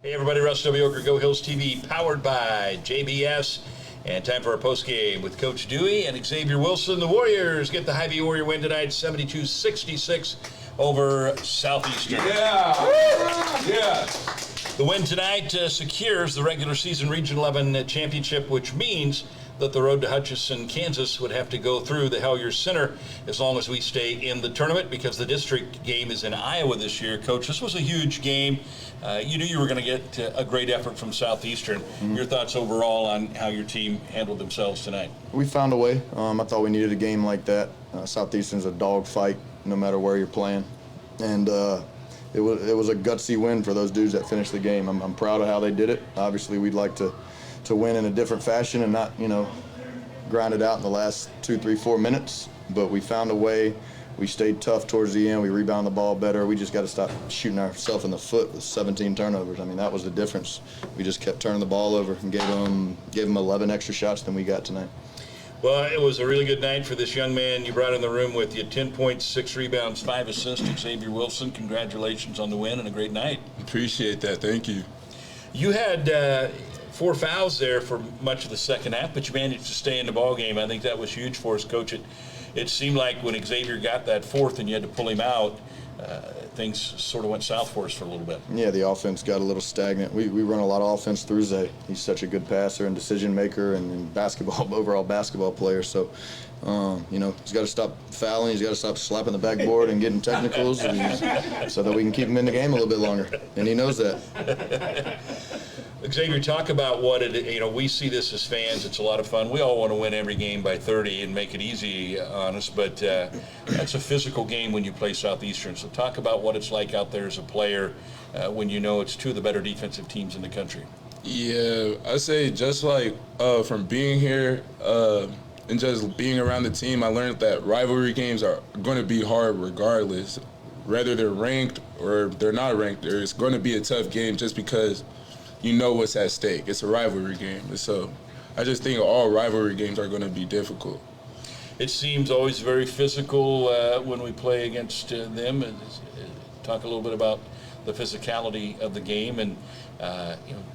Hey everybody, Russ W. Oker, Go Hills TV, powered by JBS. And time for our postgame with Coach Dewey and Xavier Wilson. The Warriors get the Hy-Vee Warrior win tonight, 72-66 over Southeastern. Yeah. The win tonight secures the regular season Region 11 championship, which means that the road to Hutchinson, Kansas would have to go through the Hellyer Center as long as we stay in the tournament, because the district game is in Iowa this year. Coach, this was a huge game. You knew you were going to get a great effort from Southeastern. Your thoughts overall on how your team handled themselves tonight? We found a way. I thought we needed a game like that. Southeastern's a dogfight no matter where you're playing. And it was a gutsy win for those dudes that finished the game. I'm proud of how they did it. Obviously, we'd like to win in a different fashion and not, grind it out in the last 2, 3, 4 minutes. But we found a way. We stayed tough towards the end. We rebounded the ball better. We just got to stop shooting ourselves in the foot with 17 turnovers. I mean, that was the difference. We just kept turning the ball over and gave them 11 extra shots than we got tonight. Well, it was a really good night for this young man you brought in the room with you. 10 points, 6 rebounds, 5 assists. Xavier Wilson, congratulations on the win and a great night. Appreciate that. Thank you. You had 4 fouls there for much of the second half, but you managed to stay in the ball game. I think that was huge for us, Coach. It seemed like when Xavier got that fourth and you had to pull him out, things sort of went south for us for a little bit. Yeah, the offense got a little stagnant. We run a lot of offense through Zay. He's such a good passer and decision maker and overall basketball player. So, he's got to stop fouling. He's got to stop slapping the backboard and getting technicals so that we can keep him in the game a little bit longer. And he knows that. Xavier, talk about what we see this as fans. It's a lot of fun. We all want to win every game by 30 and make it easy on us, but that's a physical game when you play Southeastern. So talk about what it's like out there as a player when you know it's two of the better defensive teams in the country. Yeah, I say just like from being here and just being around the team, I learned that rivalry games are going to be hard regardless. Whether they're ranked or they're not ranked, it's going to be a tough game just because you know what's at stake. It's a rivalry game. So I just think all rivalry games are going to be difficult. It seems always very physical when we play against them. Talk a little bit about the physicality of the game and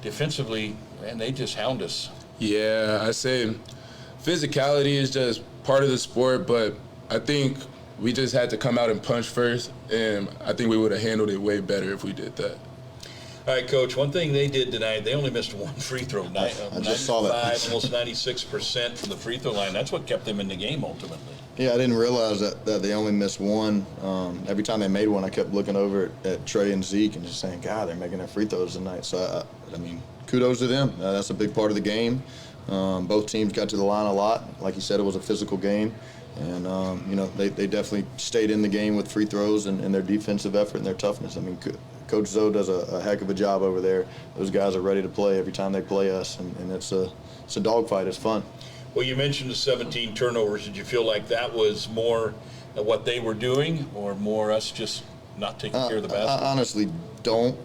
defensively, man, they just hound us. Yeah, I say physicality is just part of the sport, but I think we just had to come out and punch first, and I think we would have handled it way better if we did that. All right, Coach, one thing they did tonight, they only missed one free throw. I just saw that. Almost 96% from the free throw line. That's what kept them in the game ultimately. Yeah, I didn't realize that they only missed one. Every time they made one, I kept looking over at Trey and Zeke and just saying, God, they're making their free throws tonight. So, kudos to them. That's a big part of the game. Both teams got to the line a lot. Like you said, it was a physical game. And, they definitely stayed in the game with free throws and their defensive effort and their toughness. I mean, Coach Zoe does a heck of a job over there. Those guys are ready to play every time they play us, and it's a dogfight. It's fun. Well, you mentioned the 17 turnovers. Did you feel like that was more what they were doing or more us just not taking care of the basketball? I honestly don't.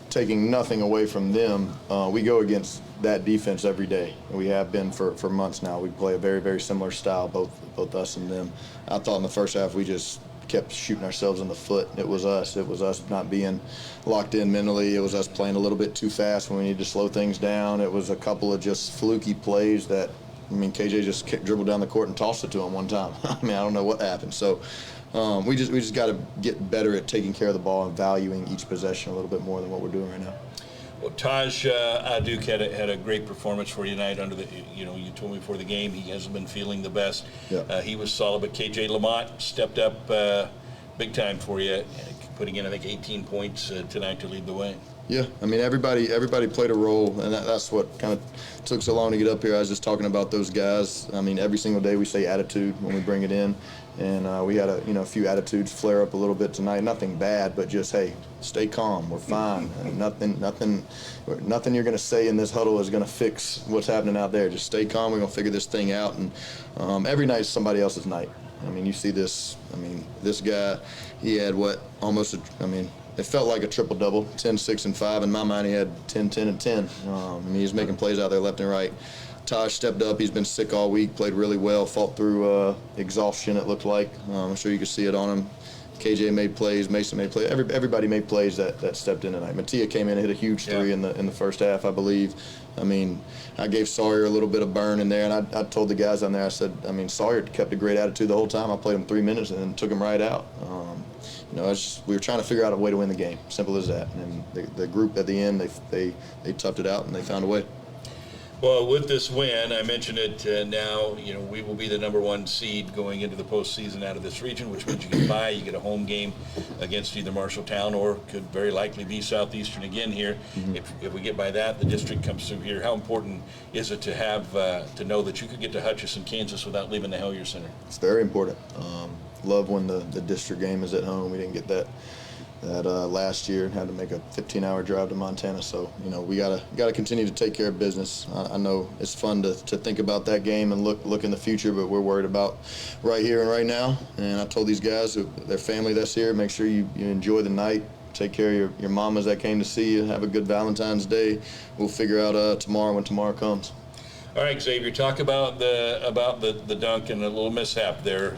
Taking nothing away from them, we go against that defense every day. We have been for months now. We play a very, very similar style, both us and them. I thought in the first half we just kept shooting ourselves in the foot. It was us. It was us not being locked in mentally. It was us playing a little bit too fast when we needed to slow things down. It was a couple of just fluky plays that, KJ just dribbled down the court and tossed it to him one time. I don't know what happened. So we just got to get better at taking care of the ball and valuing each possession a little bit more than what we're doing right now. Well, Taj Aduk had a great performance for you tonight. You told me before the game he hasn't been feeling the best. Yeah. He was solid, but KJ Lamont stepped up big time for you, putting in I think 18 points tonight to lead the way. Yeah, everybody played a role, and that's what kind of took so long to get up here. I was just talking about those guys. Every single day we say attitude when we bring it in, and we had a few attitudes flare up a little bit tonight. Nothing bad, but just hey, stay calm. We're fine. Nothing you're going to say in this huddle is going to fix what's happening out there. Just stay calm. We're going to figure this thing out. And every night is somebody else's night. You see this. This guy, he had it felt like a triple-double, 10, 6, and 5. In my mind, he had 10, 10, and 10. He's making plays out there left and right. Taj stepped up. He's been sick all week, played really well, fought through exhaustion, it looked like. I'm sure you could see it on him. KJ made plays, Mason made plays. Everybody made plays that stepped in tonight. Mattia came in and hit a huge three in the first half, I believe. I mean, I gave Sawyer a little bit of burn in there, and I told the guys on there, I said, I mean, Sawyer kept a great attitude the whole time. I played him 3 minutes and then took him right out. You know, we were trying to figure out a way to win the game. Simple as that. And the group at the end, they toughed it out and they found a way. Well, with this win, I mentioned it now, you know, we will be the #1 seed going into the postseason out of this region, which means you get a bye, you get a home game against either Marshalltown or could very likely be Southeastern again here. If we get by that, the district comes through here. How important is it to have, to know that you could get to Hutchinson, Kansas without leaving the Hellyer Center? It's very important. Love when the district game is at home. We didn't get that last year, had to make a 15-hour drive to Montana. So, you know, we gotta continue to take care of business. I know it's fun to think about that game and look in the future, but we're worried about right here and right now. And I told these guys, their family that's here, make sure you enjoy the night. Take care of your mamas that came to see you. Have a good Valentine's Day. We'll figure out tomorrow when tomorrow comes. All right, Xavier, talk about the dunk and a little mishap there.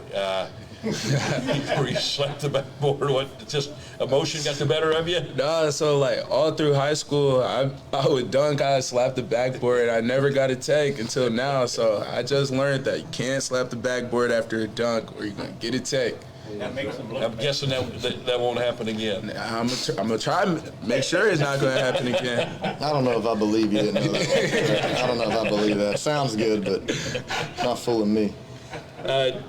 Where you slapped the backboard. What? Just emotion got the better of you? No, so like all through high school, I would dunk, I slap the backboard. I never got a take until now. So I just learned that you can't slap the backboard after a dunk, or you're gonna get a take. I'm guessing that won't happen again. I'm gonna try and make sure it's not gonna happen again. I don't know if I believe you didn't know that. I don't know if I believe that. Sounds good, but not fooling me.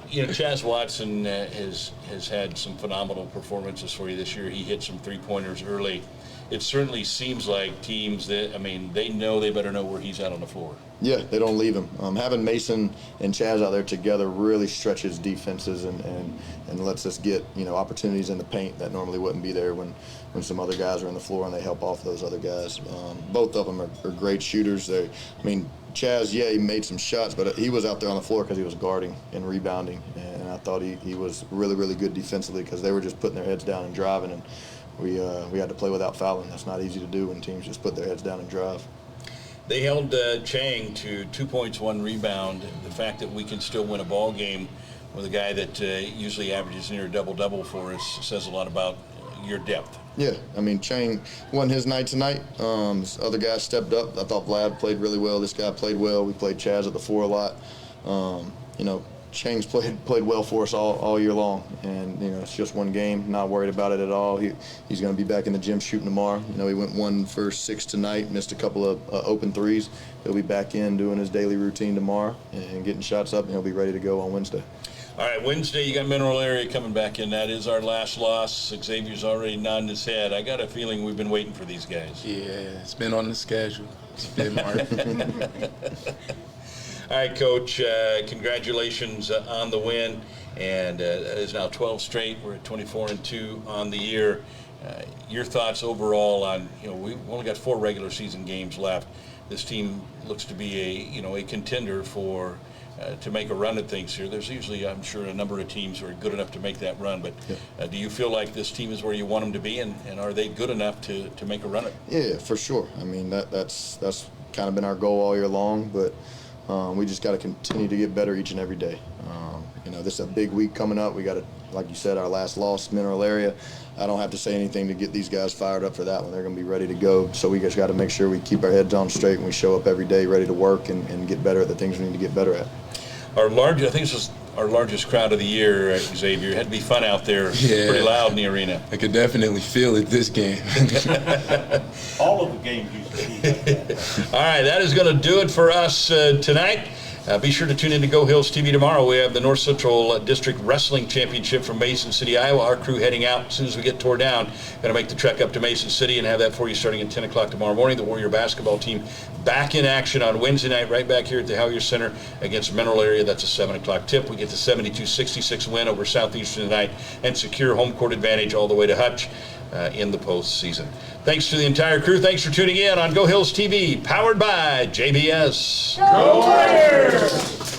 You know, Chaz Watson has had some phenomenal performances for you this year. He hit some three-pointers early. It certainly seems like teams that, I mean, they know they better know where he's at on the floor. Yeah, they don't leave him. Having Mason and Chaz out there together really stretches defenses and lets us get, you know, opportunities in the paint that normally wouldn't be there when some other guys are on the floor and they help off those other guys. Both of them are great shooters. Chaz, yeah, he made some shots, but he was out there on the floor because he was guarding and rebounding, and I thought he was really, really good defensively because they were just putting their heads down and driving, and we had to play without fouling. That's not easy to do when teams just put their heads down and drive. They held Chang to 2 points, 1 rebound. The fact that we can still win a ball game with a guy that usually averages near a double-double for us says a lot about your depth. Yeah, I mean, Chang won his night tonight. Other guys stepped up. I thought Vlad played really well. This guy played well. We played Chaz at the 4 a lot. You know, Chang's played well for us all year long, and you know, it's just one game. Not worried about it at all. He's going to be back in the gym shooting tomorrow. You know, he went 1 for 6 tonight, missed a couple of open threes. He'll be back in doing his daily routine tomorrow and getting shots up, and he'll be ready to go on Wednesday. All right, Wednesday you got Mineral Area coming back in. That is our last loss. Xavier's already nodding his head. I got a feeling we've been waiting for these guys. Yeah, it's been on the schedule. It's been marked. All right, Coach, congratulations on the win. And that is now 12 straight. We're at 24-2 on the year. Your thoughts overall on, you know, we've only got 4 regular season games left. This team looks to be a contender for to make a run at things here. There's usually, I'm sure, a number of teams who are good enough to make that run, but do you feel like this team is where you want them to be, and are they good enough to make a run at it? Yeah, for sure. I mean, that's kind of been our goal all year long, but we just got to continue to get better each and every day. You know, this is a big week coming up. We got to, like you said, our last loss, Mineral Area. I don't have to say anything to get these guys fired up for that one. They're going to be ready to go. So we just got to make sure we keep our heads on straight and we show up every day ready to work and get better at the things we need to get better at. I think this was our largest crowd of the year, Xavier. It had to be fun out there. Yeah. Pretty loud in the arena. I could definitely feel it this game. All of the games used to be like that. All right, that is going to do it for us tonight. Be sure to tune in to Go Hills TV tomorrow. We have the North Central District Wrestling Championship from Mason City, Iowa. Our crew heading out as soon as we get tore down. Going to make the trek up to Mason City and have that for you starting at 10 o'clock tomorrow morning. The Warrior basketball team back in action on Wednesday night, right back here at the Hellyer Center against Mineral Area. That's a 7 o'clock tip. We get the 72-66 win over Southeastern tonight and secure home court advantage all the way to Hutch in the postseason. Thanks to the entire crew. Thanks for tuning in on Go Hills TV, powered by JBS. Go Warriors!